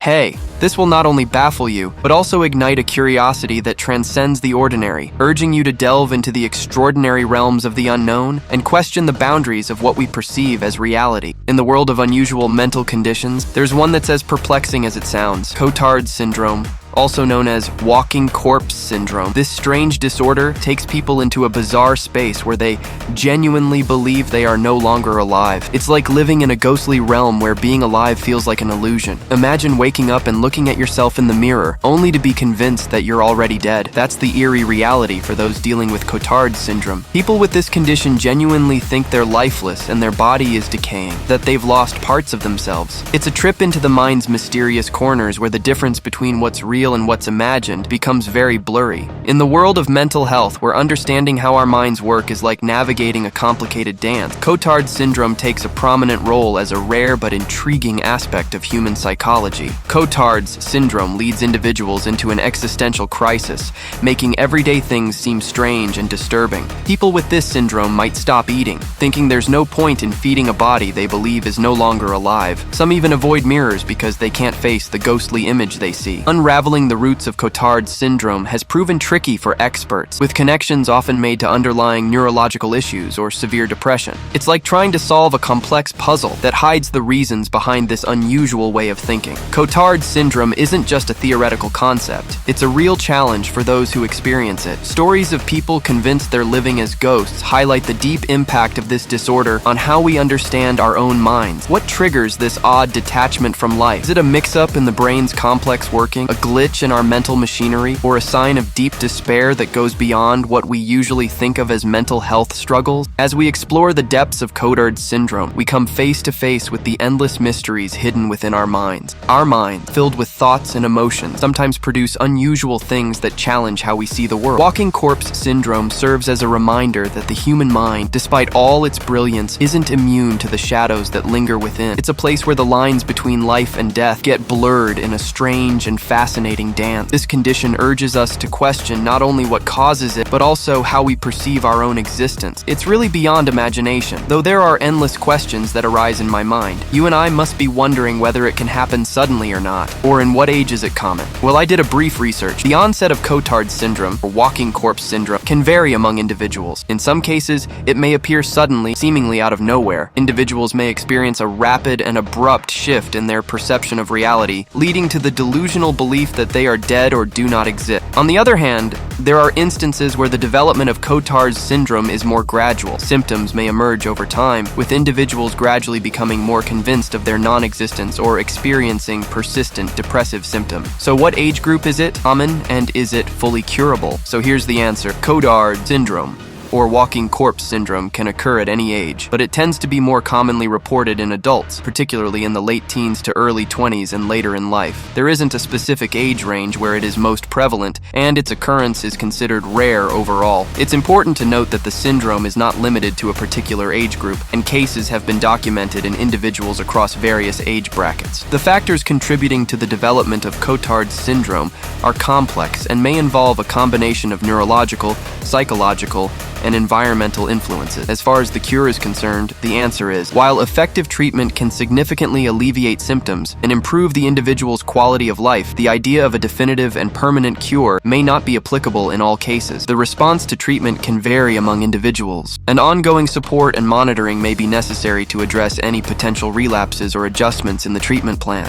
Hey, this will not only baffle you, but also ignite a curiosity that transcends the ordinary, urging you to delve into the extraordinary realms of the unknown and question the boundaries of what we perceive as reality. In the world of unusual mental conditions, there's one that's as perplexing as it sounds: Cotard syndrome, also known as walking corpse syndrome. This strange disorder takes people into a bizarre space where they genuinely believe they are no longer alive. It's like living in a ghostly realm where being alive feels like an illusion. Imagine waking up and looking at yourself in the mirror, only to be convinced that you're already dead. That's the eerie reality for those dealing with Cotard syndrome. People with this condition genuinely think they're lifeless and their body is decaying, that they've lost parts of themselves. It's a trip into the mind's mysterious corners where the difference between what's real and what's imagined becomes very blurry. In the world of mental health, where understanding how our minds work is like navigating a complicated dance, Cotard syndrome takes a prominent role as a rare but intriguing aspect of human psychology. Cotard's syndrome leads individuals into an existential crisis, making everyday things seem strange and disturbing. People with this syndrome might stop eating, thinking there's no point in feeding a body they believe is no longer alive. Some even avoid mirrors because they can't face the ghostly image they see. Unraveling the roots of Cotard syndrome has proven tricky for experts, with connections often made to underlying neurological issues or severe depression. It's like trying to solve a complex puzzle that hides the reasons behind this unusual way of thinking. Cotard syndrome isn't just a theoretical concept, it's a real challenge for those who experience it. Stories of people convinced they're living as ghosts highlight the deep impact of this disorder on how we understand our own minds. What triggers this odd detachment from life? Is it a mix-up in the brain's complex working, a glitch in our mental machinery, or a sign of deep despair that goes beyond what we usually think of as mental health struggles? As we explore the depths of Cotard syndrome, we come face to face with the endless mysteries hidden within our minds. Our minds, filled with thoughts and emotions, sometimes produce unusual things that challenge how we see the world. Walking corpse syndrome serves as a reminder that the human mind, despite all its brilliance, isn't immune to the shadows that linger within. It's a place where the lines between life and death get blurred in a strange and fascinating dance. This condition urges us to question not only what causes it, but also how we perceive our own existence. It's really beyond imagination. Though there are endless questions that arise in my mind, you and I must be wondering whether it can happen suddenly or not, or in what age is it common. Well, I did a brief research. The onset of Cotard syndrome, or walking corpse syndrome, can vary among individuals. In some cases, it may appear suddenly, seemingly out of nowhere. Individuals may experience a rapid and abrupt shift in their perception of reality, leading to the delusional belief that they are dead or do not exist. On the other hand, there are instances where the development of Cotard's syndrome is more gradual. Symptoms may emerge over time, with individuals gradually becoming more convinced of their non-existence or experiencing persistent depressive symptoms. So what age group is it common, and is it fully curable? So here's the answer. Cotard syndrome, or walking corpse syndrome, can occur at any age, but it tends to be more commonly reported in adults, particularly in the late teens to early 20s and later in life. There isn't a specific age range where it is most prevalent, and its occurrence is considered rare overall. It's important to note that the syndrome is not limited to a particular age group, and cases have been documented in individuals across various age brackets. The factors contributing to the development of Cotard syndrome are complex and may involve a combination of neurological, psychological, and environmental influences. As far as the cure is concerned, the answer is, while effective treatment can significantly alleviate symptoms and improve the individual's quality of life, the idea of a definitive and permanent cure may not be applicable in all cases. The response to treatment can vary among individuals, and ongoing support and monitoring may be necessary to address any potential relapses or adjustments in the treatment plan.